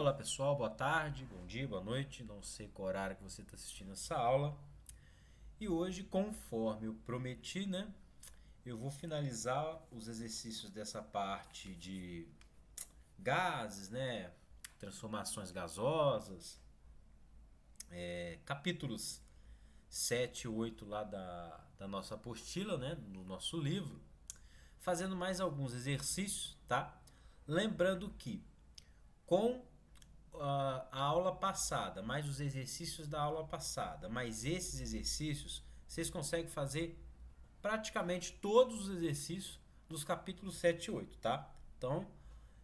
Olá pessoal, boa tarde, bom dia, boa noite, não sei qual horário que você está assistindo essa aula. E hoje, conforme eu prometi, né, eu vou finalizar os exercícios dessa parte de gases, né, transformações gasosas, capítulos 7 e 8 lá da nossa apostila, né, do nosso livro, fazendo mais alguns exercícios, tá? Lembrando que com a aula passada, mais os exercícios da aula passada, mais esses exercícios, vocês conseguem fazer praticamente todos os exercícios dos capítulos 7 e 8, tá? Então,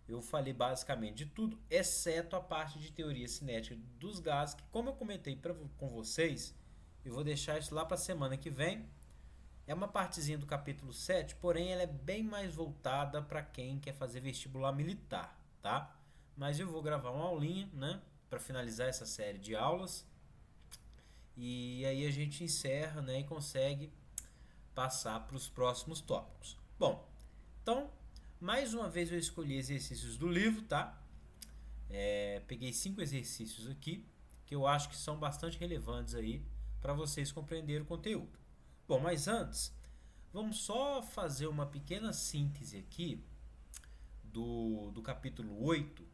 eu falei basicamente de tudo, exceto a parte de teoria cinética dos gases, que como eu comentei com vocês, eu vou deixar isso lá para a semana que vem. É uma partezinha do capítulo 7, porém ela é bem mais voltada para quem quer fazer vestibular militar, tá? Mas eu vou gravar uma aulinha, né, para finalizar essa série de aulas. E aí a gente encerra, né, e consegue passar para os próximos tópicos. Bom, então, mais uma vez eu escolhi exercícios do livro, tá? Peguei 5 exercícios aqui que eu acho que são bastante relevantes aí para vocês compreenderem o conteúdo. Bom, mas antes, vamos só fazer uma pequena síntese aqui do capítulo 8.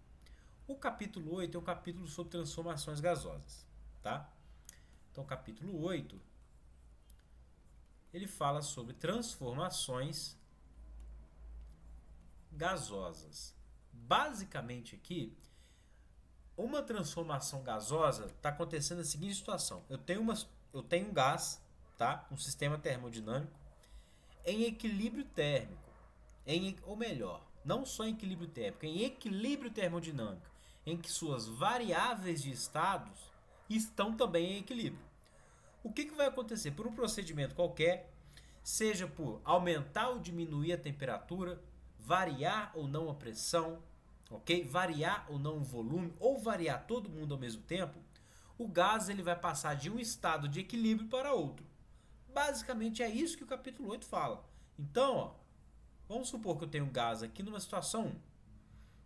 O capítulo 8 é um capítulo sobre transformações gasosas, tá? Então, o capítulo 8, ele fala sobre transformações gasosas. Basicamente aqui, uma transformação gasosa está acontecendo na seguinte situação. Eu tenho um gás, tá? Um sistema termodinâmico em equilíbrio térmico, ou melhor, não só em equilíbrio térmico, em equilíbrio termodinâmico, em que suas variáveis de estados estão também em equilíbrio. O que vai acontecer? Por um procedimento qualquer, seja por aumentar ou diminuir a temperatura, variar ou não a pressão, ok? Variar ou não o volume, ou variar todo mundo ao mesmo tempo, o gás ele vai passar de um estado de equilíbrio para outro. Basicamente é isso que o capítulo 8 fala. Então, ó, vamos supor que eu tenho um gás aqui numa situação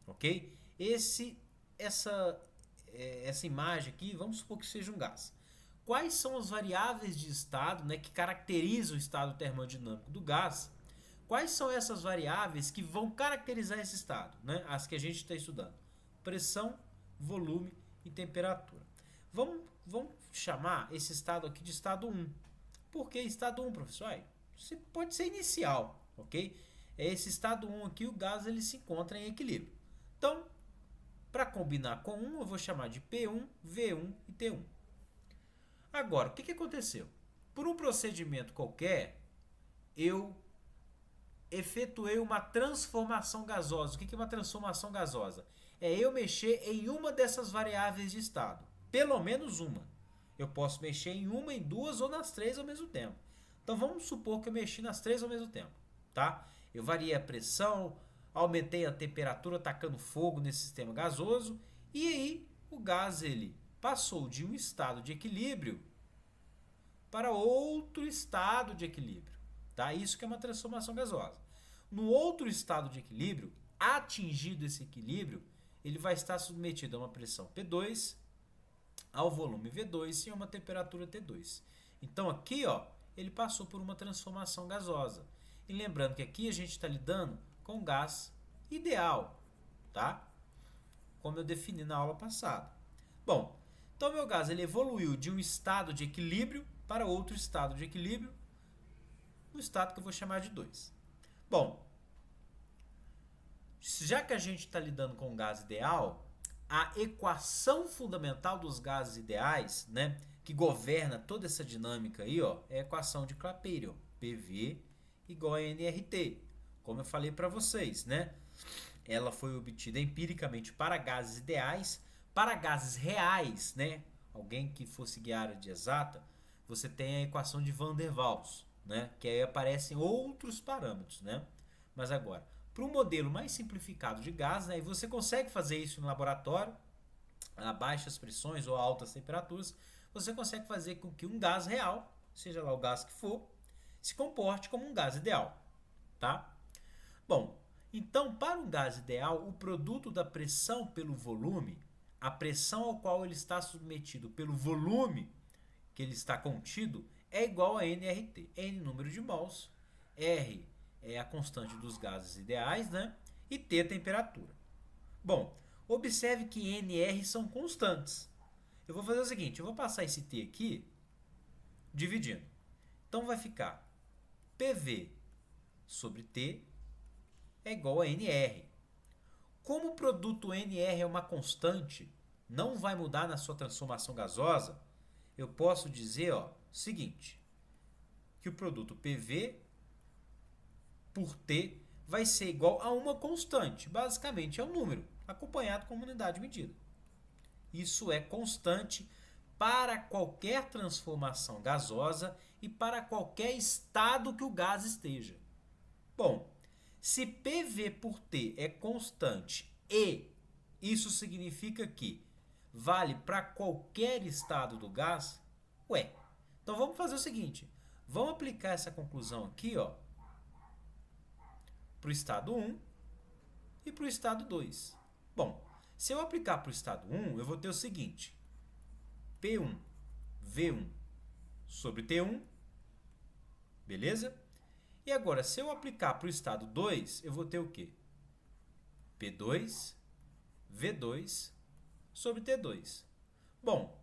1, ok? Essa imagem aqui, vamos supor que seja um gás. Quais são as variáveis de estado, né, que caracterizam o estado termodinâmico do gás? Quais são essas variáveis que vão caracterizar esse estado, né? As que a gente está estudando: pressão, volume e temperatura. Vamos chamar esse estado aqui de estado 1. Por que estado 1, professor? Você pode ser inicial, ok? É esse estado 1 aqui, o gás ele se encontra em equilíbrio. Então, para combinar com 1, eu vou chamar de P1, V1 e T1. Agora, o que aconteceu? Por um procedimento qualquer, eu efetuei uma transformação gasosa. O que é uma transformação gasosa? É eu mexer em uma dessas variáveis de estado. Pelo menos uma. Eu posso mexer em uma, em duas ou nas três ao mesmo tempo. Então vamos supor que eu mexi nas três ao mesmo tempo, tá? Eu variei a pressão, aumentei a temperatura tacando fogo nesse sistema gasoso e aí o gás ele passou de um estado de equilíbrio para outro estado de equilíbrio, tá? Isso que é uma transformação gasosa. No outro estado de equilíbrio, atingido esse equilíbrio, ele vai estar submetido a uma pressão P2, ao volume V2 e a uma temperatura T2. Então aqui, ó, ele passou por uma transformação gasosa. E lembrando que aqui a gente está lidando com gás ideal, tá? Como eu defini na aula passada. Bom, então meu gás ele evoluiu de um estado de equilíbrio para outro estado de equilíbrio, no estado que eu vou chamar de 2. Bom, já que a gente está lidando com um gás ideal, a equação fundamental dos gases ideais, né, que governa toda essa dinâmica aí, ó, é a equação de Clapeyron, PV igual a nRT, como eu falei para vocês, né? Ela foi obtida empiricamente para gases ideais, para gases reais, né? Alguém que fosse guiar área de exata, você tem a equação de Van der Waals, né? Que aí aparecem outros parâmetros, né? Mas agora, para um modelo mais simplificado de gás, né, e você consegue fazer isso no laboratório, a baixas pressões ou altas temperaturas, você consegue fazer com que um gás real, seja lá o gás que for, se comporte como um gás ideal, tá? Bom, então para um gás ideal, o produto da pressão pelo volume, a pressão ao qual ele está submetido pelo volume que ele está contido é igual a nRT. N número de mols, R é a constante dos gases ideais, né? E T a temperatura. Bom, observe que N e R são constantes. Eu vou fazer o seguinte, eu vou passar esse T aqui dividindo. Então vai ficar PV sobre T é igual a NR. Como o produto NR é uma constante, não vai mudar na sua transformação gasosa, eu posso dizer o seguinte, que o produto PV por T vai ser igual a uma constante. Basicamente é um número, acompanhado com uma unidade de medida. Isso é constante para qualquer transformação gasosa e para qualquer estado que o gás esteja. Bom, se PV por T é constante e isso significa que vale para qualquer estado do gás, então vamos fazer o seguinte, vamos aplicar essa conclusão aqui, para o estado 1 e para o estado 2. Bom, se eu aplicar para o estado 1, eu vou ter o seguinte, P1 V1 sobre T1, beleza? E agora, se eu aplicar para o estado 2, eu vou ter o quê? P2 V2 sobre T2. Bom,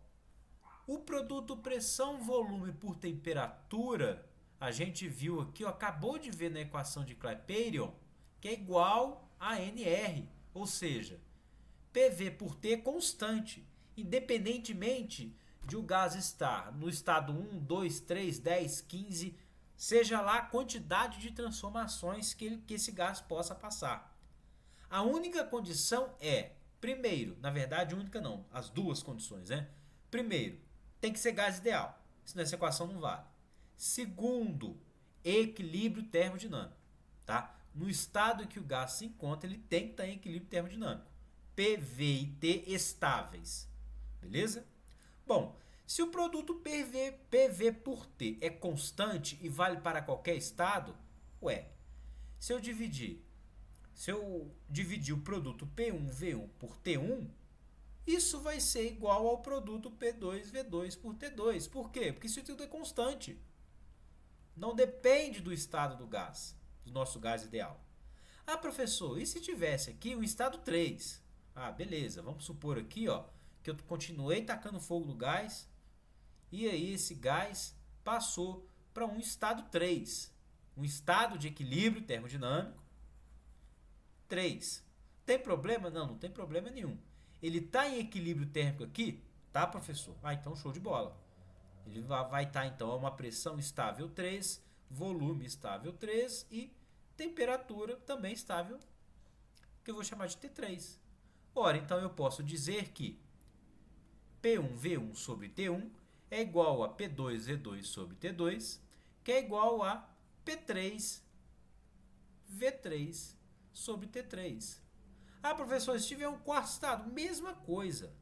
o produto pressão-volume por temperatura, a gente viu aqui, acabou de ver na equação de Clapeyron, que é igual a NR, ou seja, PV por T é constante, independentemente de o gás estar no estado 1, 2, 3, 10, 15, seja lá a quantidade de transformações que esse gás possa passar. A única condição é, primeiro, na verdade única não, as duas condições, né? Primeiro, tem que ser gás ideal, senão essa equação não vale. Segundo, equilíbrio termodinâmico, tá? No estado em que o gás se encontra, ele tem que estar em equilíbrio termodinâmico. PV e T estáveis, beleza? Bom, se o produto PV por T é constante e vale para qualquer estado, se eu dividir o produto P1V1 por T1, isso vai ser igual ao produto P2V2 por T2. Por quê? Porque isso tudo é constante. Não depende do estado do gás, do nosso gás ideal. Ah, professor, e se tivesse aqui o estado 3? Ah, beleza, vamos supor aqui, que eu continuei tacando fogo no gás e aí esse gás passou para um estado 3, um estado de equilíbrio termodinâmico 3. Tem problema? Não, não tem problema nenhum. Ele está em equilíbrio térmico aqui? Tá, professor? Ah, então show de bola. Ele vai estar, então, a uma pressão estável 3, volume estável 3 e temperatura também estável, que eu vou chamar de T3. Ora, então eu posso dizer que P1V1 sobre T1 é igual a P2V2 sobre T2, que é igual a P3V3 sobre T3. Ah, professor, se tiver um quarto estado, mesma coisa.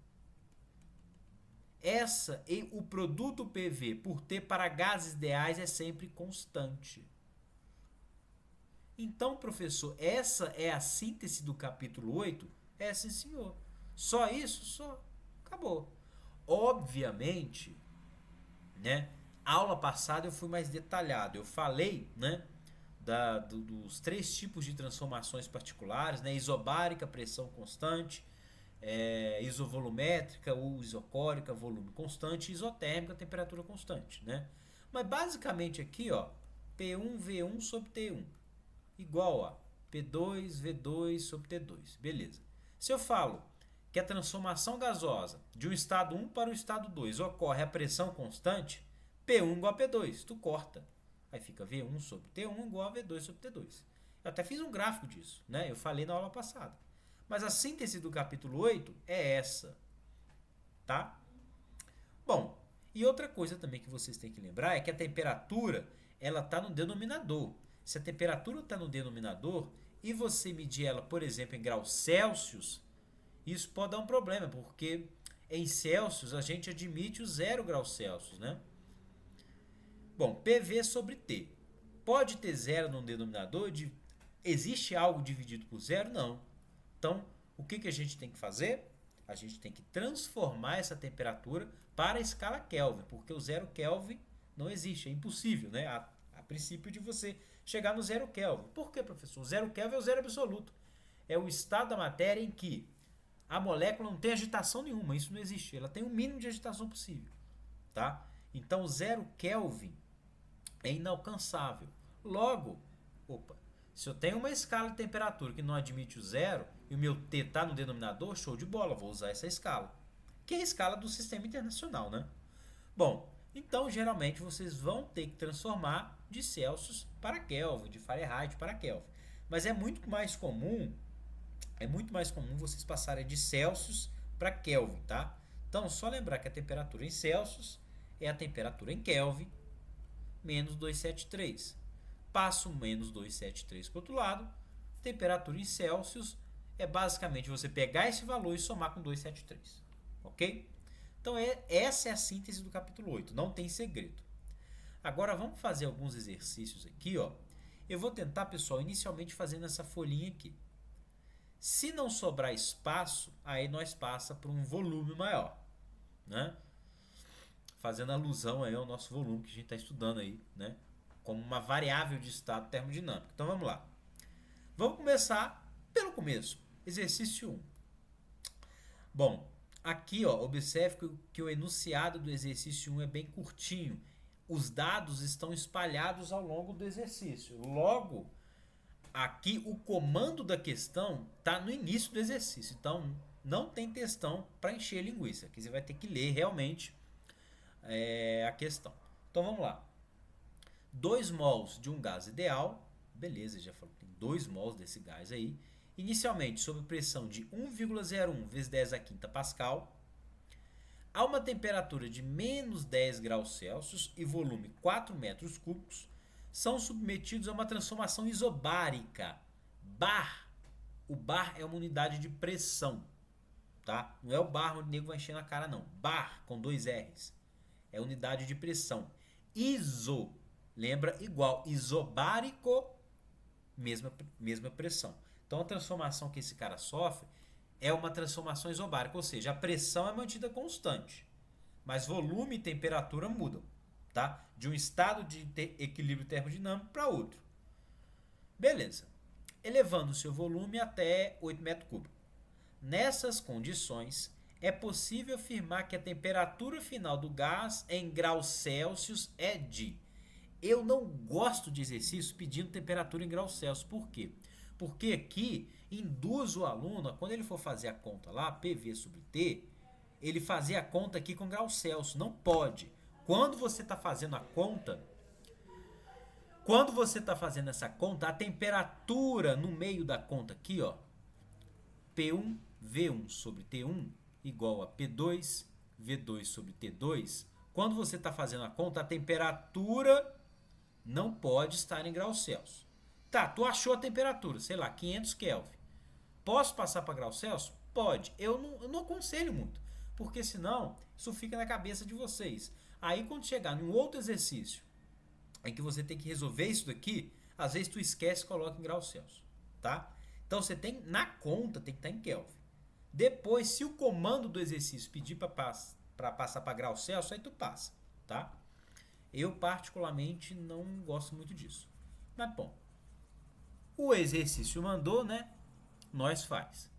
O produto PV por T para gases ideais é sempre constante. Então, professor, essa é a síntese do capítulo 8? É, sim, senhor. Só isso? Só. Acabou. Obviamente, né? Aula passada eu fui mais detalhado. Eu falei, né? Dos 3 tipos de transformações particulares, né? Isobárica, pressão constante, isovolumétrica ou isocórica, volume constante, e isotérmica, temperatura constante, né? Mas basicamente aqui, P1V1 sobre T1 igual a P2V2 sobre T2, beleza. Se eu falo que a transformação gasosa de um estado 1 para o estado 2 ocorre a pressão constante, P1 igual a P2, tu corta. Aí fica V1 sobre T1 igual a V2 sobre T2. Eu até fiz um gráfico disso, né? Eu falei na aula passada. Mas a síntese do capítulo 8 é essa, tá? Bom, e outra coisa também que vocês têm que lembrar é que a temperatura, ela está no denominador. Se a temperatura está no denominador e você medir ela, por exemplo, em graus Celsius, isso pode dar um problema, porque em Celsius a gente admite o 0 graus Celsius, né? Bom, PV sobre T. Pode ter 0 no denominador? Existe algo dividido por 0? Não. Então, o que a gente tem que fazer? A gente tem que transformar essa temperatura para a escala Kelvin, porque o 0 Kelvin não existe, é impossível, né? A princípio de você chegar no 0 Kelvin. Por que, professor? O 0 Kelvin é o zero absoluto. É o estado da matéria em que a molécula não tem agitação nenhuma, isso não existe. Ela tem o mínimo de agitação possível, tá? Então, o 0 Kelvin é inalcançável. Logo, se eu tenho uma escala de temperatura que não admite o zero e o meu T está no denominador, show de bola, vou usar essa escala, que é a escala do sistema internacional, né? Bom, então geralmente vocês vão ter que transformar de Celsius para Kelvin, de Fahrenheit para Kelvin. Mas é muito mais comum vocês passarem de Celsius para Kelvin, tá? Então, só lembrar que a temperatura em Celsius é a temperatura em Kelvin menos 273. Passo menos 273 para o outro lado. Temperatura em Celsius é basicamente você pegar esse valor e somar com 273. Ok? Então, essa é a síntese do capítulo 8. Não tem segredo. Agora, vamos fazer alguns exercícios aqui, ó. Eu vou tentar, pessoal, inicialmente fazendo essa folhinha aqui. Se não sobrar espaço, aí nós passa para um volume maior, né? Fazendo alusão aí ao nosso volume que a gente está estudando aí, né? Como uma variável de estado termodinâmico. Então vamos lá. Vamos começar pelo começo. Exercício 1. Bom, aqui ó, observe que o enunciado do exercício 1 é bem curtinho. Os dados estão espalhados ao longo do exercício. Logo, aqui o comando da questão está no início do exercício. Então, não tem textão para encher linguiça. Aqui você vai ter que ler realmente a questão. Então, vamos lá. 2 mols de um gás ideal. Beleza, já falou que tem 2 mols desse gás aí. Inicialmente, sob pressão de 1,01 vezes 10 a quinta Pascal. A uma temperatura de menos 10 graus Celsius e volume 4 metros cúbicos, são submetidos a uma transformação isobárica. Bar. O bar é uma unidade de pressão, tá? Não é o bar onde o nego vai encher na cara, não. Bar, com 2 R's. É unidade de pressão. Iso, lembra igual. Isobárico, mesma pressão. Então, a transformação que esse cara sofre é uma transformação isobárica, ou seja, a pressão é mantida constante, mas volume e temperatura mudam, tá? De um estado de equilíbrio termodinâmico para outro. Beleza. Elevando o seu volume até 8 metros cúbicos. Nessas condições, é possível afirmar que a temperatura final do gás em graus Celsius é de... Eu não gosto de exercício pedindo temperatura em graus Celsius. Por quê? Porque aqui induz o aluno, quando ele for fazer a conta lá, PV sobre T, ele fazer a conta aqui com graus Celsius. Não pode. Quando você está fazendo a conta, essa conta, a temperatura no meio da conta aqui, ó, P1 V1 sobre T1 igual a P2 V2 sobre T2. Quando você está fazendo a conta, a temperatura não pode estar em graus Celsius. Tá, tu achou a temperatura, sei lá, 500 Kelvin. Posso passar para graus Celsius? Pode. Eu não aconselho muito, porque senão isso fica na cabeça de vocês. Aí quando chegar num outro exercício em que você tem que resolver isso daqui, às vezes tu esquece e coloca em graus Celsius, tá? Então você tem, na conta, tem que estar em Kelvin. Depois, se o comando do exercício pedir para passar para graus Celsius, aí tu passa, tá? Eu particularmente não gosto muito disso. Mas bom, o exercício mandou, né? Nós faz.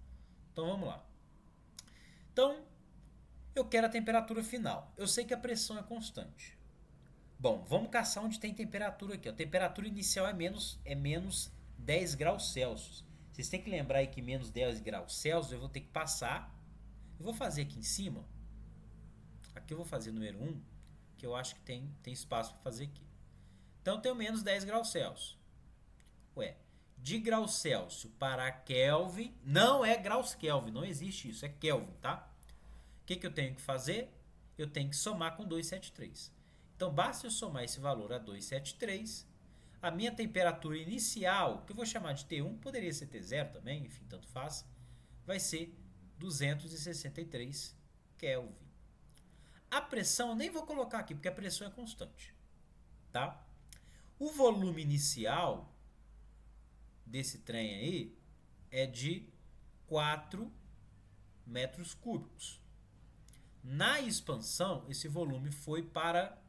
Então vamos lá. Então, eu quero a temperatura final. Eu sei que a pressão é constante. Bom, vamos caçar onde tem temperatura aqui. A temperatura inicial é menos 10 graus Celsius. Vocês têm que lembrar aí que menos 10 graus Celsius eu vou ter que passar. Eu vou fazer aqui em cima. Aqui eu vou fazer número 1, que eu acho que tem espaço para fazer aqui. Então eu tenho menos 10 graus Celsius. Ué, de graus Celsius para Kelvin, não é graus Kelvin, não existe isso, é Kelvin, tá? O que eu tenho que fazer? Eu tenho que somar com 273. Então basta eu somar esse valor a 273. A minha temperatura inicial, que eu vou chamar de T1, poderia ser T0 também, enfim, tanto faz, vai ser 263 Kelvin. A pressão eu nem vou colocar aqui, porque a pressão é constante, tá? O volume inicial desse trem aí é de 4 metros cúbicos. Na expansão, esse volume foi para...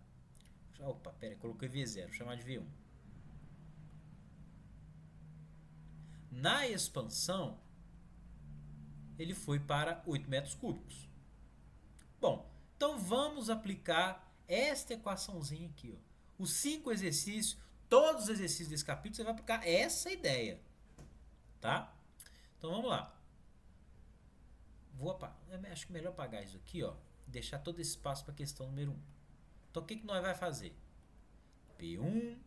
Opa, pera, coloquei V0, vou chamar de V1. Na expansão, ele foi para 8 metros cúbicos. Bom, então vamos aplicar esta equaçãozinha aqui. Ó. Os 5 exercícios, todos os exercícios desse capítulo, você vai aplicar essa ideia. Tá? Então vamos lá. Acho que é melhor apagar isso aqui, ó. Deixar todo esse espaço para a questão número 1. Então o que nós vamos fazer? P1,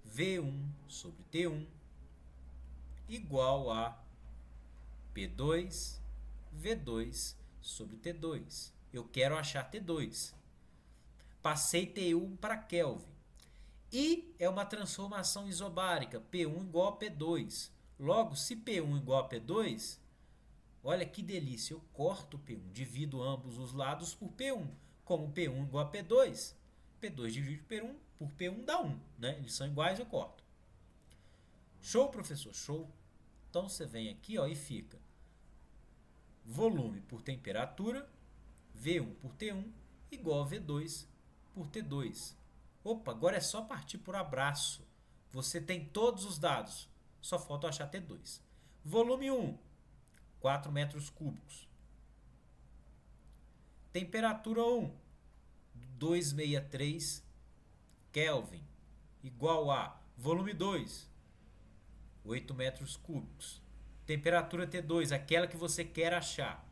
V1 sobre T1 igual a P2, V2 sobre T2. Eu quero achar T2. Passei T1 para Kelvin. E é uma transformação isobárica, P1 igual a P2. Logo, se P1 igual a P2, olha que delícia, eu corto P1, divido ambos os lados por P1. Como P1 igual a P2, P2 dividido por P1 dá 1. Né? Eles são iguais, eu corto. Show, professor? Show. Então você vem aqui, ó, e fica volume por temperatura, V1 por T1, igual a V2 por T2. Opa, agora é só partir por abraço. Você tem todos os dados. Só falta achar T2. Volume 1, 4 metros cúbicos. Temperatura 1, 263 Kelvin, igual a volume 2, 8 metros cúbicos. Temperatura T2, aquela que você quer achar.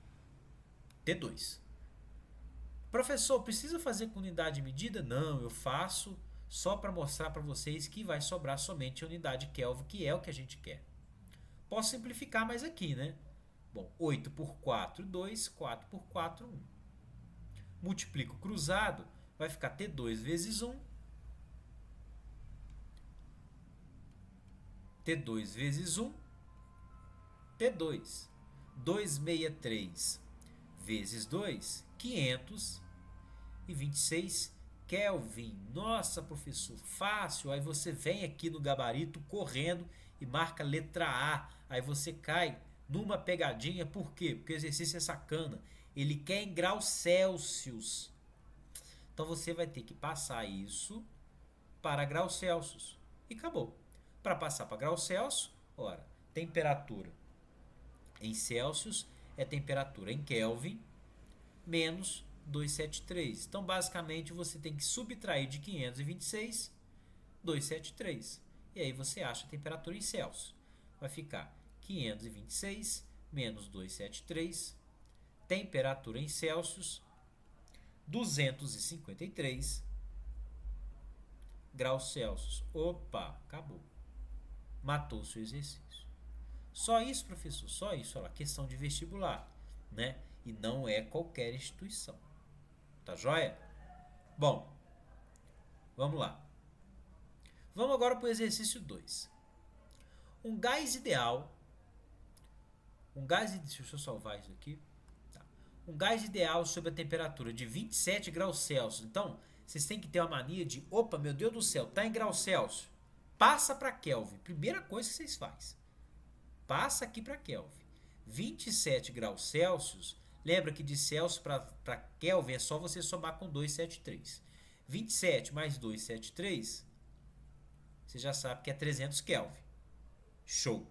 T2. Professor, precisa fazer com unidade de medida? Não, eu faço só para mostrar para vocês que vai sobrar somente a unidade Kelvin, que é o que a gente quer. Posso simplificar mais aqui, né? Bom, 8 por 4, 2, 4 por 4, 1. Multiplico cruzado, vai ficar T2 vezes 1. T2 vezes 1, T2. 263 vezes 2, 526 Kelvin. Nossa, professor, fácil. Aí você vem aqui no gabarito correndo e marca letra A. Aí você cai numa pegadinha. Por quê? Porque o exercício é sacana. Ele quer em graus Celsius. Então você vai ter que passar isso para graus Celsius. E acabou. Para passar para graus Celsius, ora, temperatura em Celsius é temperatura em Kelvin menos 273. Então, basicamente, você tem que subtrair de 526, 273. E aí você acha a temperatura em Celsius. Vai ficar 526 menos 273, temperatura em Celsius, 253 graus Celsius. Opa, acabou. Matou o seu exercício. Só isso, professor? Só isso. Olha lá, questão de vestibular, né? E não é qualquer instituição. Tá joia? Bom, vamos lá. Vamos agora para o exercício 2. Um gás ideal. Deixa eu salvar isso aqui. Tá. Um gás ideal sob a temperatura de 27 graus Celsius. Então, vocês têm que ter uma mania de, opa, meu Deus do céu, tá em graus Celsius. Passa para Kelvin. Primeira coisa que vocês fazem. Passa aqui para Kelvin. 27 graus Celsius. Lembra que de Celsius para Kelvin é só você somar com 273. 27 mais 273, você já sabe que é 300 Kelvin. Show!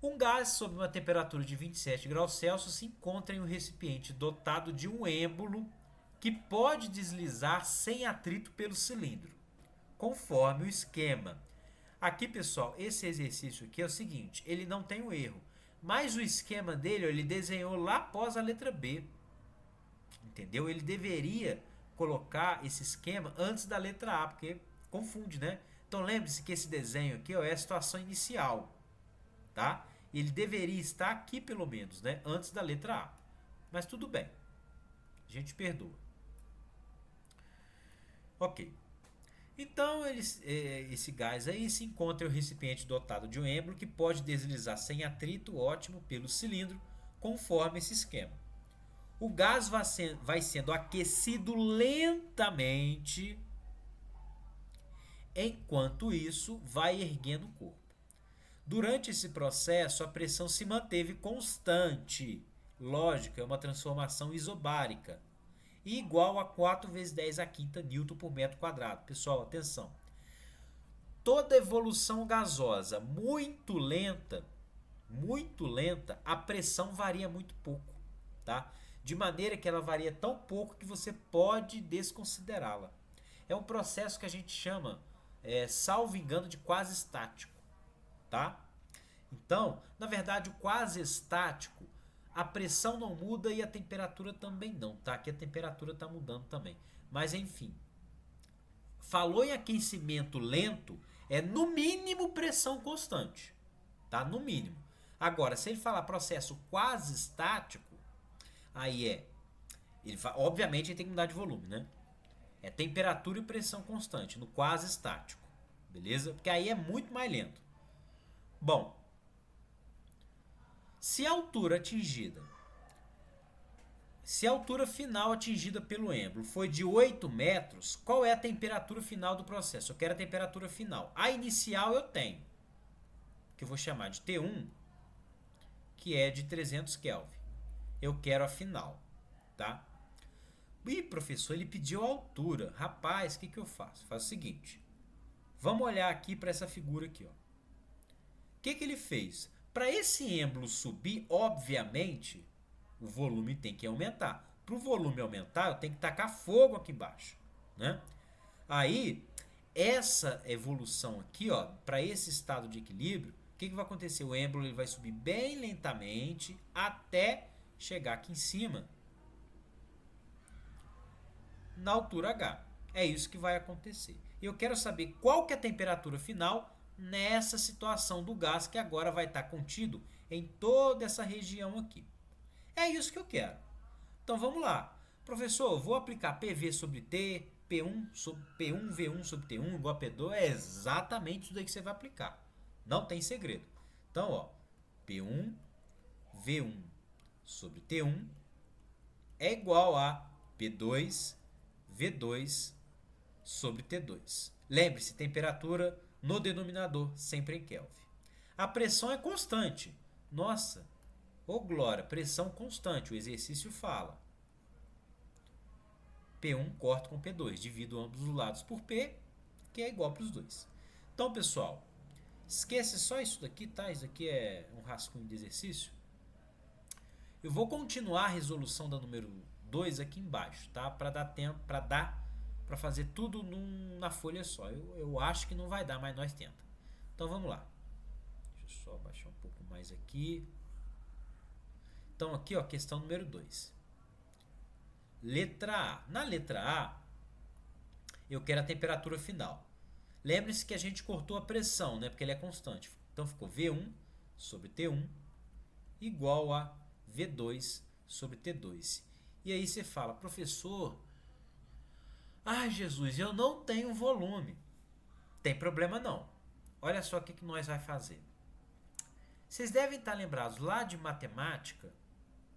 Um gás sob uma temperatura de 27 graus Celsius se encontra em um recipiente dotado de um êmbolo que pode deslizar sem atrito pelo cilindro, conforme o esquema. Aqui, pessoal, esse exercício aqui é o seguinte, ele não tem um erro, mas o esquema dele, ele desenhou lá após a letra B. Entendeu? Ele deveria colocar esse esquema antes da letra A, porque confunde, né? Então lembre-se que esse desenho aqui, ó, é a situação inicial, tá? Ele deveria estar aqui pelo menos, né? Antes da letra A. Mas tudo bem. A gente perdoa. Ok. Então, esse gás aí se encontra em um recipiente dotado de um êmbolo que pode deslizar sem atrito, ótimo, pelo cilindro, conforme esse esquema. O gás vai sendo aquecido lentamente, enquanto isso vai erguendo o corpo. Durante esse processo, a pressão se manteve constante. Lógico, é uma transformação isobárica. E igual a 4 vezes 10 a quinta Newton por metro quadrado. Pessoal, atenção. Toda evolução gasosa muito lenta, a pressão varia muito pouco, tá? De maneira que ela varia tão pouco que você pode desconsiderá-la. É um processo que a gente chama, salvo engano, de quase estático, tá? Então, na verdade, o quase estático, a pressão não muda e a temperatura também não, tá? Aqui a temperatura está mudando também. Mas enfim, falou em aquecimento lento, é no mínimo pressão constante, tá? No mínimo. Agora, se ele falar processo quase estático, aí obviamente ele tem que mudar de volume, né? É temperatura e pressão constante no quase estático, beleza? Porque aí é muito mais lento. Bom, se a altura final atingida pelo êmbolo foi de 8 metros, qual é a temperatura final do processo? Eu quero a temperatura final. A inicial eu tenho, que eu vou chamar de T1, que é de 300 Kelvin. Eu quero a final, tá? Ih, professor, ele pediu a altura. Rapaz, o que eu faço? Faço o seguinte. Vamos olhar aqui para essa figura aqui, ó. O que ele fez? Para esse êmbolo subir, obviamente, o volume tem que aumentar. Para o volume aumentar, eu tenho que tacar fogo aqui embaixo, né? Aí, essa evolução aqui, ó, para esse estado de equilíbrio, o que vai acontecer? O êmbolo ele vai subir bem lentamente até chegar aqui em cima, na altura H. É isso que vai acontecer. Eu quero saber qual que é a temperatura final nessa situação do gás que agora vai estar contido em toda essa região aqui. É isso que eu quero. Então vamos lá. Professor, vou aplicar PV sobre T, P1 sobre P1, V1 sobre T1 igual a P2. É exatamente isso daí que você vai aplicar. Não tem segredo. Então, ó, P1, V1 sobre T1 é igual a P2, V2 sobre T2. Lembre-se, temperatura no denominador, sempre em Kelvin. A pressão é constante. Nossa, ô glória, pressão constante, o exercício fala. P1 corto com P2, divido ambos os lados por P, que é igual para os dois. Então, pessoal, esquece só isso daqui, tá? Isso aqui é um rascunho de exercício. Eu vou continuar a resolução da número 2 aqui embaixo, tá? Para dar tempo, para fazer tudo na folha só. Eu acho que não vai dar, mas nós tenta. Então vamos lá. Deixa eu só baixar um pouco mais aqui. Então aqui, ó, questão número 2. Letra A. Na letra A, eu quero a temperatura final. Lembre-se que a gente cortou a pressão, né? Porque ele é constante. Então ficou V1 sobre T1 igual a V2 sobre T2. E aí você fala, professor, Jesus, eu não tenho volume. Tem problema não. Olha só o que nós vai fazer. Vocês devem estar lembrados lá de matemática,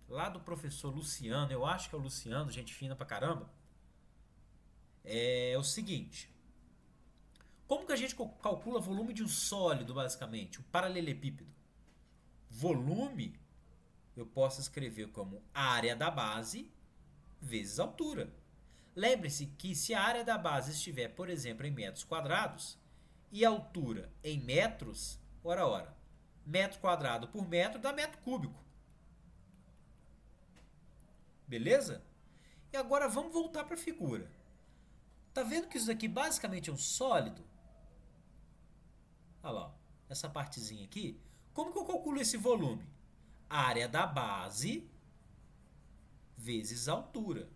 lá do professor Luciano, eu acho que é o Luciano, gente fina pra caramba. É o seguinte. Como que a gente calcula volume de um sólido, basicamente? Um paralelepípedo. Volume, eu posso escrever como área da base vezes altura. Lembre-se que se a área da base estiver, por exemplo, em metros quadrados e a altura em metros, ora, metro quadrado por metro dá metro cúbico. Beleza? E agora vamos voltar para a figura. Tá vendo que isso aqui basicamente é um sólido? Olha lá, essa partezinha aqui. Como que eu calculo esse volume? Área da base vezes altura.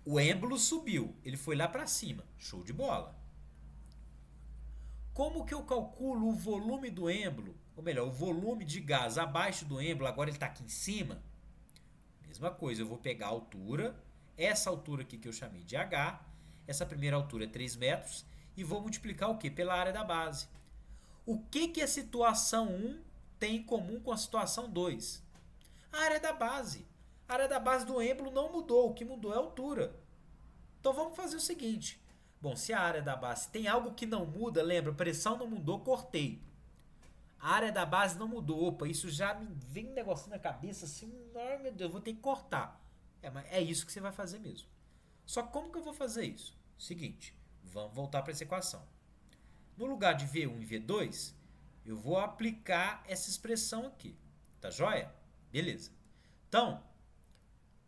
O êmbolo subiu, ele foi lá para cima. Show de bola. Como que eu calculo o volume do êmbolo? Ou melhor, o volume de gás abaixo do êmbolo, agora ele está aqui em cima. Mesma coisa, eu vou pegar a altura, essa altura aqui que eu chamei de H, essa primeira altura é 3 metros, e vou multiplicar o quê? Pela área da base. O que a situação 1 tem em comum com a situação 2? A área da base. A área da base do êmbolo não mudou, o que mudou é a altura. Então vamos fazer o seguinte. Bom, se a área da base tem algo que não muda, lembra, pressão não mudou, cortei. A área da base não mudou. Opa, isso já me vem um negocinho na cabeça assim, ai meu Deus, eu vou ter que cortar. Mas é isso que você vai fazer mesmo. Só que como que eu vou fazer isso? Seguinte, vamos voltar para essa equação. No lugar de V1 e V2, eu vou aplicar essa expressão aqui. Tá joia? Beleza. Então,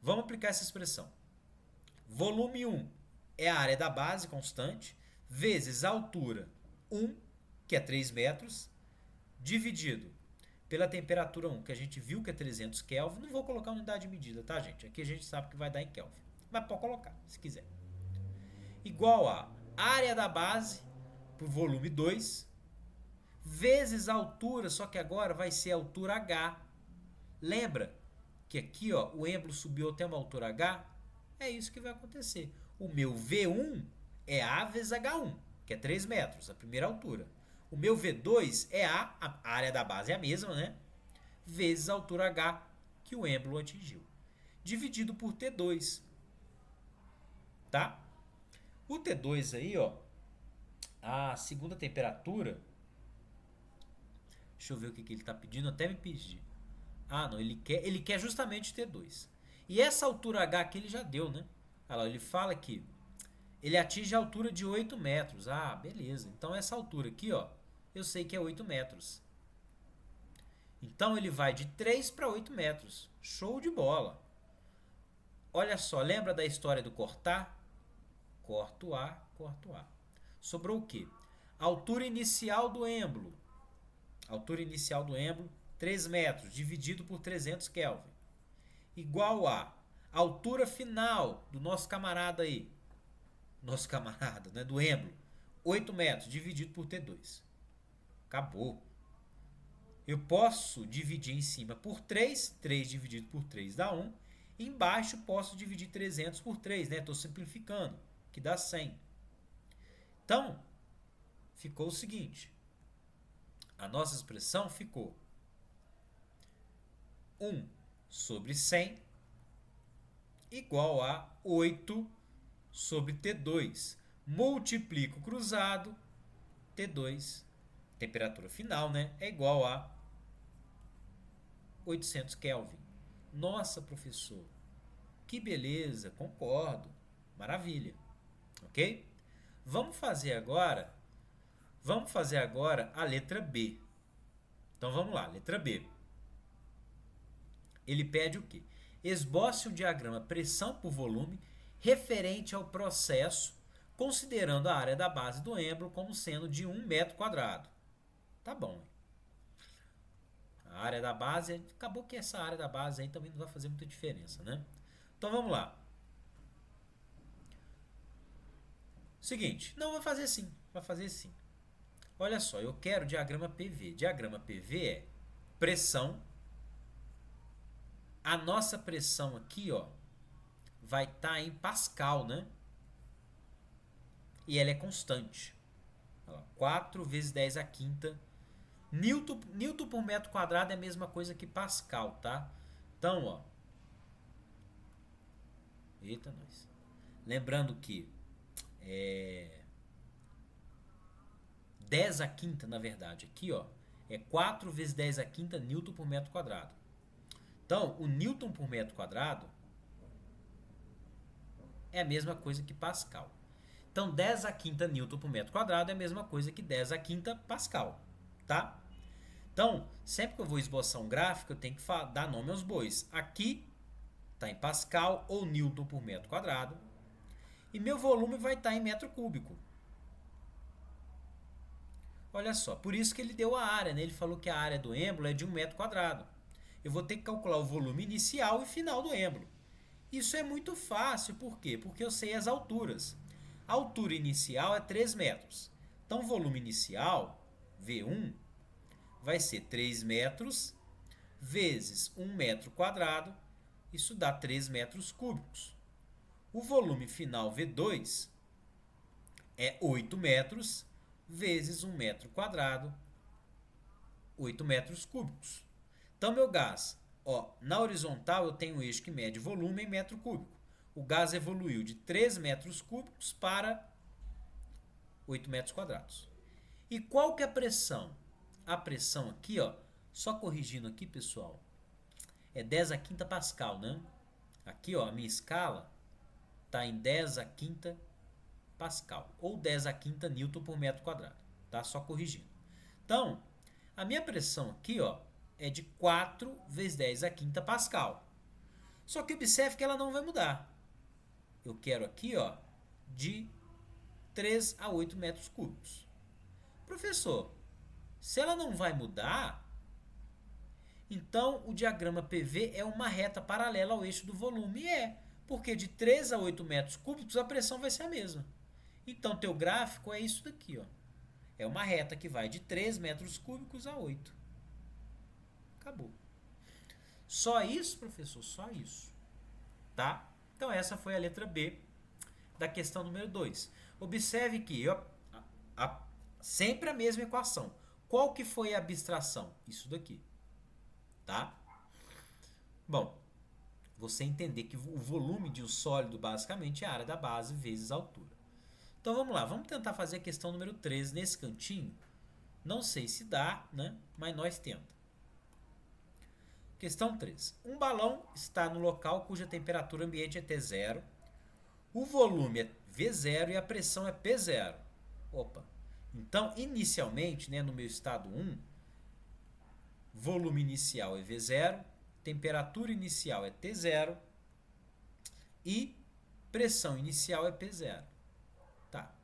vamos aplicar essa expressão. Volume 1 é a área da base constante, vezes a altura 1, que é 3 metros, dividido pela temperatura 1, que a gente viu que é 300 Kelvin. Não vou colocar unidade de medida, tá, gente? Aqui a gente sabe que vai dar em Kelvin. Mas pode colocar, se quiser. Igual a área da base por volume 2, vezes a altura, só que agora vai ser a altura H. Lembra que aqui ó, o êmbolo subiu até uma altura H? É isso que vai acontecer. O meu V1 é A vezes H1, que é 3 metros, a primeira altura. O meu V2 é a área da base é a mesma, né? Vezes a altura H que o êmbolo atingiu. Dividido por T2. Tá? O T2 aí, ó, a segunda temperatura, deixa eu ver o que ele está pedindo, até me pedir. Ah, não, ele quer justamente T2. E essa altura H que ele já deu, né? Olha lá, ele fala que ele atinge a altura de 8 metros. Ah, beleza. Então essa altura aqui, ó, eu sei que é 8 metros. Então ele vai de 3 para 8 metros. Show de bola. Olha só, lembra da história do cortar? Corto A, corto A. Sobrou o quê? Altura inicial do êmbolo. Altura inicial do êmbolo, 3 metros, dividido por 300 Kelvin. Igual a altura final do nosso camarada aí. Nosso camarada, né? Do êmbolo. 8 metros, dividido por T2. Acabou. Eu posso dividir em cima por 3. 3 dividido por 3 dá 1. Embaixo posso dividir 300 por 3, né? Estou simplificando, que dá 100. Então, ficou o seguinte. A nossa expressão ficou 1 sobre 100 igual a 8 sobre T2. Multiplico cruzado, T2, temperatura final, né? É igual a 800 Kelvin. Nossa, professor, que beleza, concordo. Maravilha. Ok? Vamos fazer agora a letra B. Então vamos lá, letra B. Ele pede o quê? Esboce um diagrama pressão por volume referente ao processo, considerando a área da base do êmbolo como sendo de 1 metro quadrado. Tá bom. A área da base, acabou que essa área da base aí também não vai fazer muita diferença, né? Então vamos lá. Seguinte, não, vai fazer sim, vai fazer sim. Olha só, eu quero diagrama PV. Diagrama PV é pressão. A nossa pressão aqui, ó, vai estar em Pascal, né? E ela é constante. 4 vezes 10 a quinta. Newton por metro quadrado é a mesma coisa que Pascal, tá? Então, ó. Eita, nós. Lembrando que 10 a quinta, na verdade, aqui, ó, é 4 vezes 10 a quinta Newton por metro quadrado. Então, o Newton por metro quadrado é a mesma coisa que Pascal. Então, 10 a quinta Newton por metro quadrado é a mesma coisa que 10 a quinta Pascal, tá? Então, sempre que eu vou esboçar um gráfico, eu tenho que dar nome aos bois. Aqui está em Pascal ou Newton por metro quadrado. E meu volume vai estar em metro cúbico. Olha só, por isso que ele deu a área, né? Ele falou que a área do êmbolo é de 1 metro quadrado. Eu vou ter que calcular o volume inicial e final do êmbolo. Isso é muito fácil, por quê? Porque eu sei as alturas. A altura inicial é 3 metros. Então, o volume inicial, V1, vai ser 3 metros vezes 1 metro quadrado. Isso dá 3 metros cúbicos. O volume final, V2, é 8 metros vezes 1 metro quadrado, 8 metros cúbicos. Então, meu gás, ó, na horizontal eu tenho um eixo que mede volume em metro cúbico. O gás evoluiu de 3 metros cúbicos para 8 metros quadrados. E qual que é a pressão? a pressão aqui, ó, só corrigindo aqui, pessoal, é 10 a quinta Pascal, né? Aqui, ó, a minha escala tá em 10 a quinta Pascal, ou 10 a quinta Newton por metro quadrado, tá? Só corrigindo. Então, a minha pressão aqui, ó, é de 4 vezes 10 a quinta Pascal. Só que observe que ela não vai mudar. Eu quero aqui, ó, de 3 a 8 metros cúbicos. Professor, se ela não vai mudar, então o diagrama PV é uma reta paralela ao eixo do volume. E porque de 3 a 8 metros cúbicos a pressão vai ser a mesma. Então, teu gráfico é isso daqui, ó. É uma reta que vai de 3 metros cúbicos a 8. Acabou. Só isso, professor? Só isso. Tá? Então, essa foi a letra B da questão número 2. Observe que sempre a mesma equação. Qual que foi a abstração? Isso daqui. Tá? Bom, você entender que o volume de um sólido basicamente é a área da base vezes a altura. Então vamos lá, vamos tentar fazer a questão número 3 nesse cantinho. Não sei se dá, né? Mas nós tenta. Questão 3. Um balão está no local cuja temperatura ambiente é T0, o volume é V0 e a pressão é P0. Opa! Então, inicialmente, né, no meu estado 1, volume inicial é V0, temperatura inicial é T0 e pressão inicial é P0. Tá.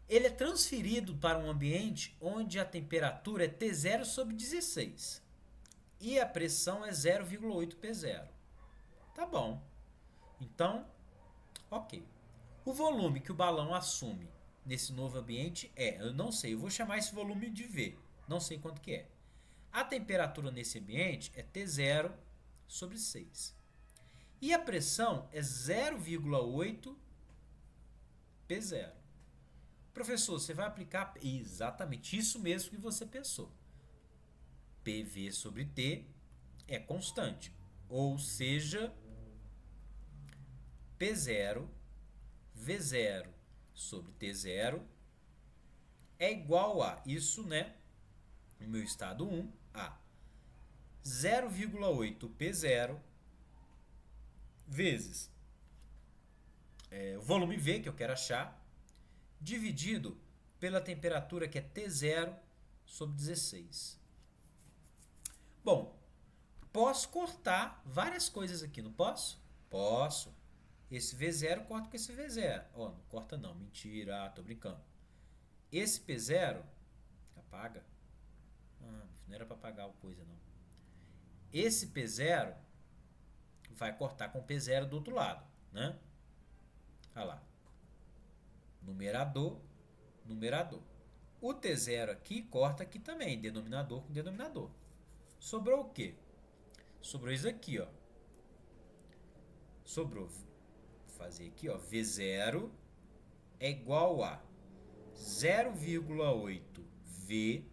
Ele é transferido para um ambiente onde a temperatura é T0 sobre 16 e a pressão é 0,8 P0. Tá bom. Então, ok. O volume que o balão assume nesse novo ambiente eu não sei, eu vou chamar esse volume de V, não sei quanto que é. A temperatura nesse ambiente é T0 sobre 6. E a pressão é 0,8 P0. Professor, você vai aplicar exatamente isso mesmo que você pensou. PV sobre T é constante. Ou seja, P0, V0 sobre T0 é igual a, isso, né? No meu estado 1, a 0,8 P0 vezes o volume V, que eu quero achar, dividido pela temperatura, que é T0 sobre 16. Bom, posso cortar várias coisas aqui, não posso? Posso. Esse V0 corta com esse V0. Ó, não corta não, mentira, tô brincando. Esse P0, apaga. Não era para apagar o coisa, não. Esse P0 vai cortar com o P0 do outro lado, né? Olha lá. Numerador, numerador. O T0 aqui corta aqui também, denominador com denominador. Sobrou o quê? Sobrou isso aqui, ó. Sobrou. Vou fazer aqui, ó. V0 é igual a 0,8 V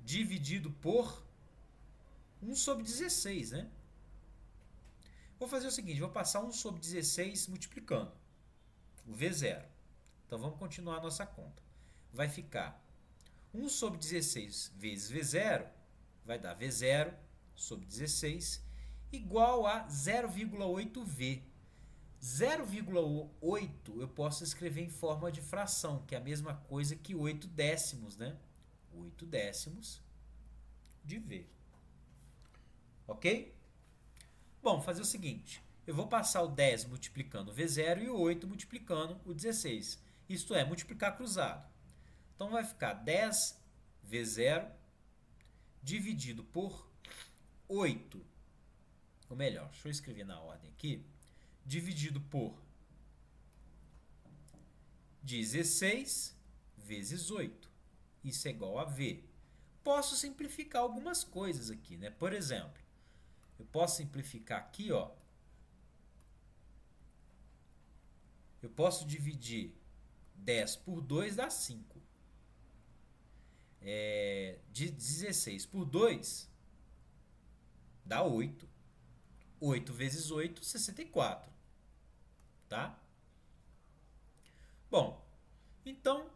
dividido por 1 sobre 16, né? Vou fazer o seguinte, vou passar 1 sobre 16 multiplicando o V0. Então, vamos continuar a nossa conta. Vai ficar 1 sobre 16 vezes V0, vai dar V0 sobre 16, igual a 0,8V. 0,8 eu posso escrever em forma de fração, que é a mesma coisa que 8 décimos, né? 8 décimos de V. Ok? Bom, fazer o seguinte. Eu vou passar o 10 multiplicando o V0 e o 8 multiplicando o 16. Isto é, multiplicar cruzado. Então, vai ficar 10 V0 dividido por 8. Ou melhor, deixa eu escrever na ordem aqui. Dividido por 16 vezes 8. Isso é igual a V. Posso simplificar algumas coisas aqui, né? Por exemplo, eu posso simplificar aqui, ó. Eu posso dividir 10 por 2 dá 5. De 16 por 2 dá 8. 8 vezes 8, 64. Tá? Bom, então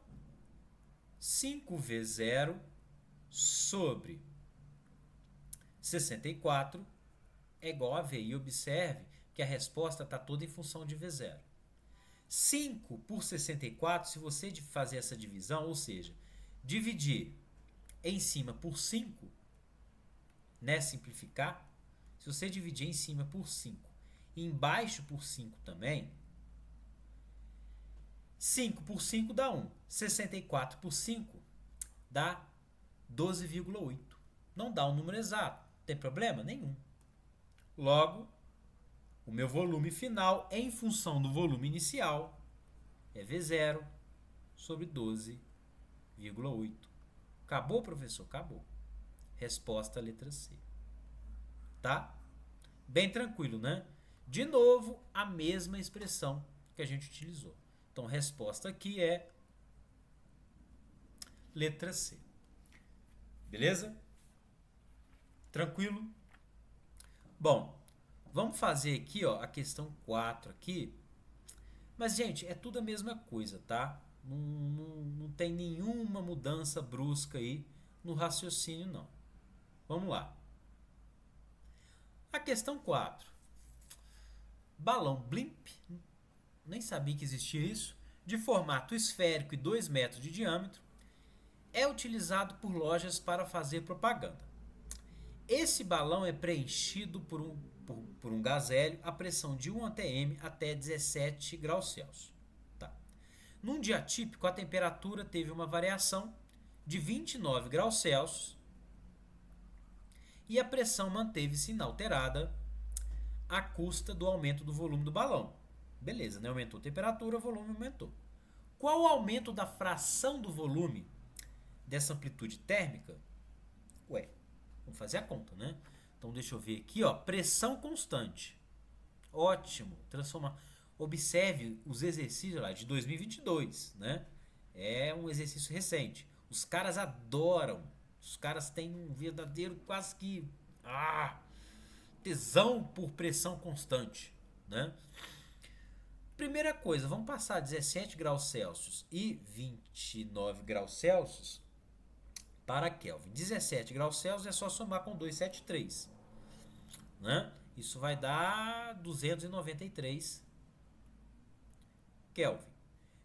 5V0 sobre 64 é igual a V. E observe que a resposta está toda em função de V0. 5 por 64, se você fazer essa divisão, ou seja, dividir em cima por 5, né, simplificar, se você dividir em cima por 5 e embaixo por 5 também, 5 por 5 dá 1. 64 por 5 dá 12,8. Não dá um número exato. Tem problema? Nenhum. Logo, o meu volume final em função do volume inicial é V0 sobre 12,8. Acabou, professor? Acabou. Resposta letra C. Tá? Bem tranquilo, né? De novo, a mesma expressão que a gente utilizou. Então, resposta aqui é letra C. Beleza? Tranquilo? Bom, vamos fazer aqui, ó, a questão 4 aqui. Mas, gente, é tudo a mesma coisa, tá? Não tem nenhuma mudança brusca aí no raciocínio, não. Vamos lá. A questão 4. Balão blimp, nem sabia que existia isso, de formato esférico e 2 metros de diâmetro, é utilizado por lojas para fazer propaganda. Esse balão é preenchido por um gás hélio a pressão de 1 atm até 17 graus Celsius. Tá. Num dia típico, a temperatura teve uma variação de 29 graus Celsius e a pressão manteve-se inalterada à custa do aumento do volume do balão. Beleza, né? Aumentou a temperatura, o volume aumentou. Qual o aumento da fração do volume dessa amplitude térmica? Ué, vamos fazer a conta, né? Então, deixa eu ver aqui, ó. Pressão constante. Ótimo. Transformar. Observe os exercícios lá de 2022, né? É um exercício recente. Os caras adoram. Os caras têm um verdadeiro quase que tesão por pressão constante, né? Primeira coisa, vamos passar 17 graus Celsius e 29 graus Celsius para Kelvin. 17 graus Celsius é só somar com 273, né? Isso vai dar 293 Kelvin.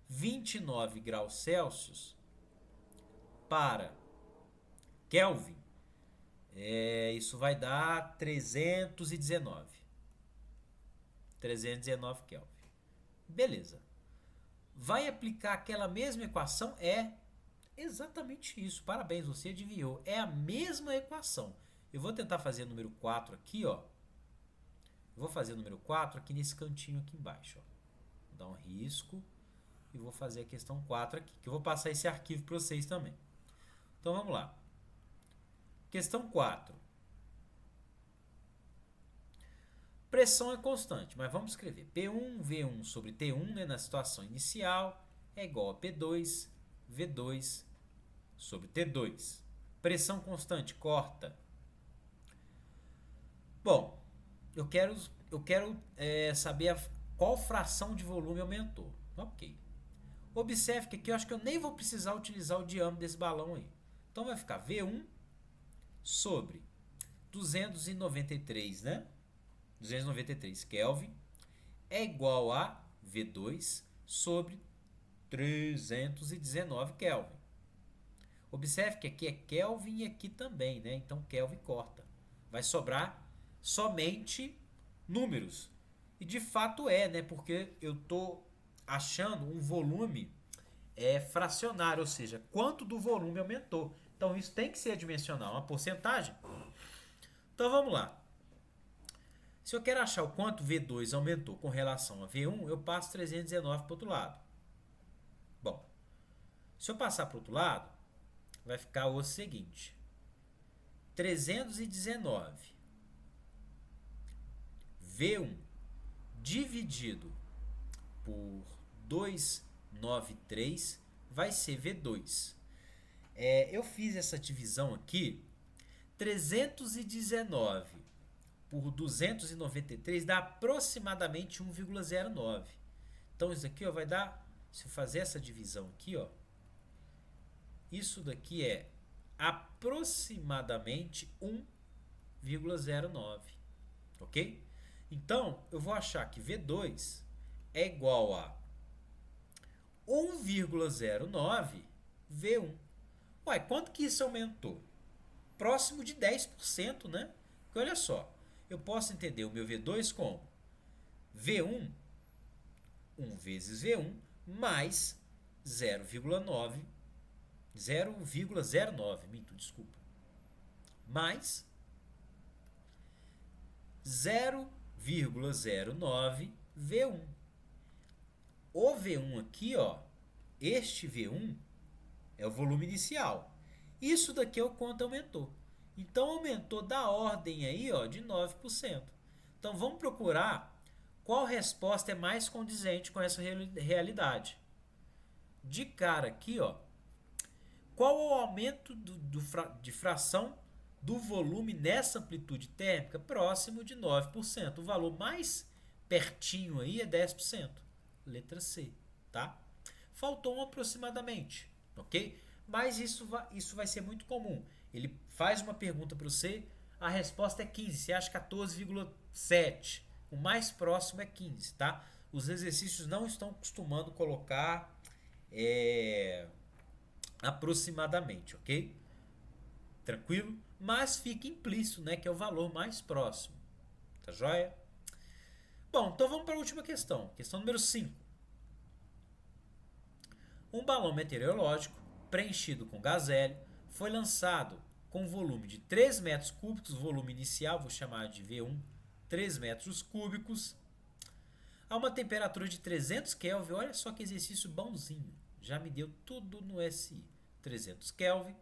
29 graus Celsius para Kelvin, isso vai dar 319 Kelvin. Beleza. Vai aplicar aquela mesma equação? É exatamente isso. Parabéns, você adivinhou. É a mesma equação. Eu vou tentar fazer o número 4 aqui, ó. Eu vou fazer o número 4 aqui nesse cantinho aqui embaixo, ó. Vou dar um risco e vou fazer a questão 4 aqui, que eu vou passar esse arquivo para vocês também. Então vamos lá. Questão 4. Pressão é constante, mas vamos escrever P1, V1 sobre T1, né, na situação inicial, é igual a P2, V2 sobre T2. Pressão constante, corta. Bom, eu quero saber qual fração de volume aumentou. Ok. Observe que aqui eu acho que eu nem vou precisar utilizar o diâmetro desse balão aí. Então vai ficar V1 sobre 293, né? 293 Kelvin é igual a V2 sobre 319 Kelvin. Observe que aqui é Kelvin e aqui também, né? Então Kelvin corta. Vai sobrar somente números. E de fato né? Porque eu estou achando um volume fracionário, ou seja, quanto do volume aumentou. Então isso tem que ser adimensional, uma porcentagem. Então vamos lá. Se eu quero achar o quanto V2 aumentou com relação a V1, eu passo 319 para o outro lado. Bom, se eu passar para o outro lado, vai ficar o seguinte. 319 V1 dividido por 293 vai ser V2. Eu fiz essa divisão aqui. 319 por 293 dá aproximadamente 1,09. Então isso aqui, ó, vai dar, se eu fazer essa divisão aqui, ó, isso daqui é aproximadamente 1,09, ok? Então, eu vou achar que V2 é igual a 1,09 V1. Ué, quanto que isso aumentou? Próximo de 10%, né? Porque olha só, eu posso entender o meu V2 como V1, 1 vezes V1, mais 0,09, minto, desculpa, mais 0,09 V1. O V1 aqui, ó, este V1 é o volume inicial. Isso daqui é o quanto aumentou. Então aumentou da ordem aí, ó, de 9%. Então vamos procurar qual resposta é mais condizente com essa realidade. De cara aqui, ó, qual o aumento de fração do volume nessa amplitude térmica? Próximo de 9%. O valor mais pertinho aí é 10%. Letra C, tá? Faltou um aproximadamente, ok? Mas isso vai ser muito comum. Ele faz uma pergunta para você, a resposta é 15, você acha 14,7. O mais próximo é 15, tá? Os exercícios não estão costumando colocar aproximadamente, ok? Tranquilo? Mas fica implícito, né, que é o valor mais próximo. Tá joia? Bom, então vamos para a última questão. Questão número 5. Um balão meteorológico preenchido com gás hélio foi lançado com um volume de 3 metros cúbicos, volume inicial, vou chamar de V1, 3 metros cúbicos, a uma temperatura de 300 Kelvin. Olha só que exercício bonzinho. Já me deu tudo no SI. 300 Kelvin.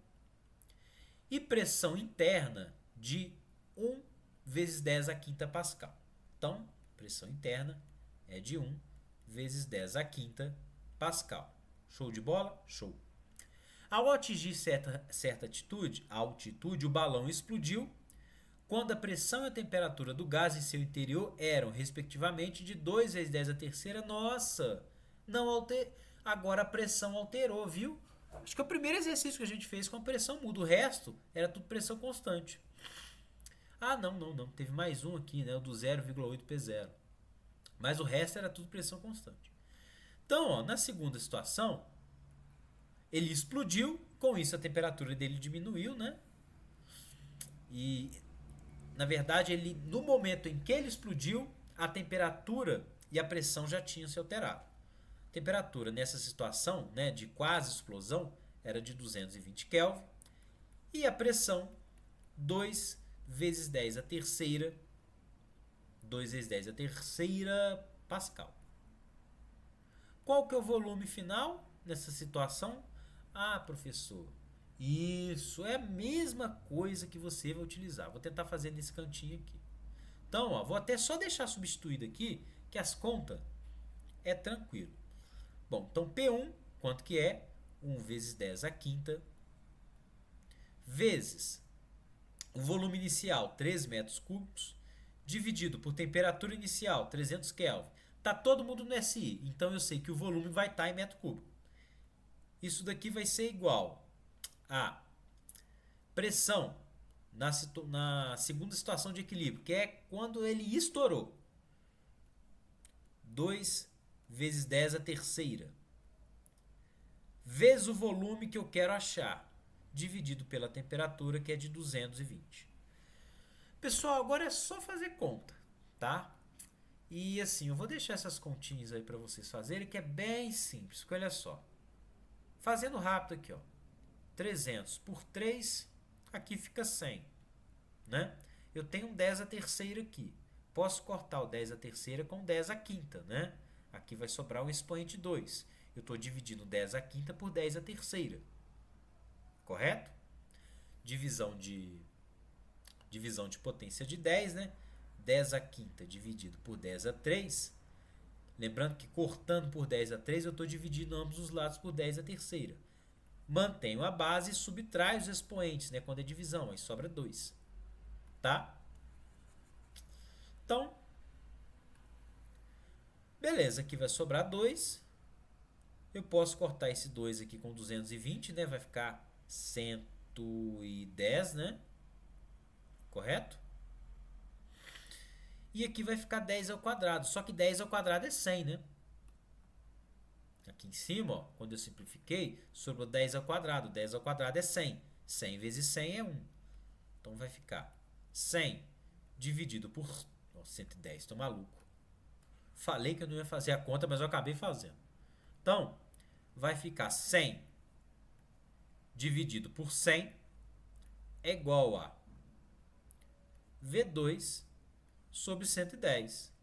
E pressão interna de 1 vezes 10 a quinta Pascal. Então, pressão interna é de 1 vezes 10 a quinta Pascal. Show de bola? Show. Ao atingir certa altitude, o balão explodiu quando a pressão e a temperatura do gás em seu interior eram, respectivamente, de 2 vezes 10 a terceira. Nossa! Agora a pressão alterou, viu? Acho que é o primeiro exercício que a gente fez com a pressão muda. O resto era tudo pressão constante. Ah, não. Teve mais um aqui, né? O do 0,8 P0. Mas o resto era tudo pressão constante. Então, ó, na segunda situação, ele explodiu. Com isso, a temperatura dele diminuiu, né? E, na verdade, no momento em que ele explodiu, a temperatura e a pressão já tinham se alterado. A temperatura nessa situação, né, de quase explosão, era de 220 Kelvin. E a pressão, 2 vezes 10 a terceira, 2 vezes 10 a terceira Pascal. Qual que é o volume final nessa situação? Ah, professor, isso é a mesma coisa que você vai utilizar. Vou tentar fazer nesse cantinho aqui. Então, ó, vou até só deixar substituído aqui, que as contas é tranquilo. Bom, então P1, quanto que é? 1 vezes 10 a quinta, vezes o volume inicial, 3 metros cúbicos, dividido por temperatura inicial, 300 Kelvin. Tá todo mundo no SI, então eu sei que o volume vai estar em metro cúbico. Isso daqui vai ser igual a pressão na segunda situação de equilíbrio, que é quando ele estourou. 2 vezes 10 a terceira, vezes o volume que eu quero achar, dividido pela temperatura, que é de 220. Pessoal, agora é só fazer conta, tá? E assim, eu vou deixar essas continhas aí para vocês fazerem, que é bem simples. Porque olha só, fazendo rápido aqui, ó, 300 por 3, aqui fica 100, né? Eu tenho um 10 a terceira aqui. Posso cortar o 10 a terceira com 10 a quinta, né? Aqui vai sobrar um expoente 2. Eu estou dividindo 10 a quinta por 10 a terceira. Correto? Divisão de potência de 10, né? 10 a quinta dividido por 10 a 3. Lembrando que cortando por 10 a 3, eu estou dividindo ambos os lados por 10 a terceira. Mantenho a base e subtraio os expoentes, né? Quando é divisão, aí sobra 2. Tá? Então, beleza, aqui vai sobrar 2. Eu posso cortar esse 2 aqui com 220, né? Vai ficar 110, né? Correto? E aqui vai ficar 10 ao quadrado. Só que 10 ao quadrado é 100, né? Aqui em cima, ó, quando eu simplifiquei, sobrou 10 ao quadrado. 10 ao quadrado é 100. 100 vezes 100 é 1. Então vai ficar 100 dividido por 110. Tô maluco. Falei que eu não ia fazer a conta, mas eu acabei fazendo. Então, vai ficar 100 dividido por 100 é igual a V2 sobre 110.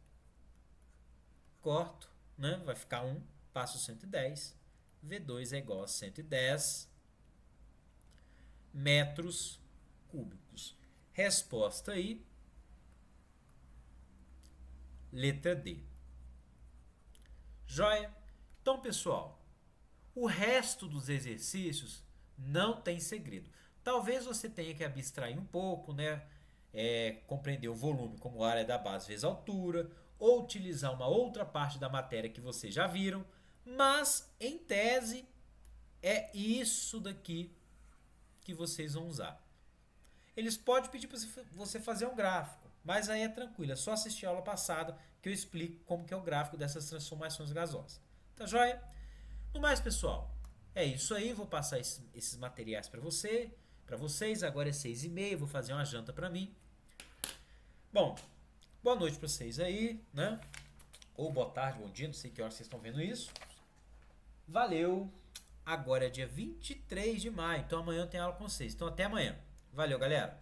Corto, né? Vai ficar 1, passo 110. V2 é igual a 110 metros cúbicos. Resposta aí, letra D. Joia? Então, pessoal, o resto dos exercícios não tem segredo. Talvez você tenha que abstrair um pouco, né? Compreender o volume como área da base vezes altura, ou utilizar uma outra parte da matéria que vocês já viram, mas em tese é isso daqui que vocês vão usar. Eles podem pedir para você fazer um gráfico, mas aí é tranquilo, é só assistir a aula passada que eu explico como que é o gráfico dessas transformações gasosas. Tá joia? No mais, pessoal, é isso aí, vou passar esses materiais para vocês, agora é 6h30, vou fazer uma janta para mim. Bom, boa noite para vocês aí, né? Ou boa tarde, bom dia, não sei que hora vocês estão vendo isso. Valeu! Agora é dia 23 de maio, então amanhã eu tenho aula com vocês. Então até amanhã. Valeu, galera!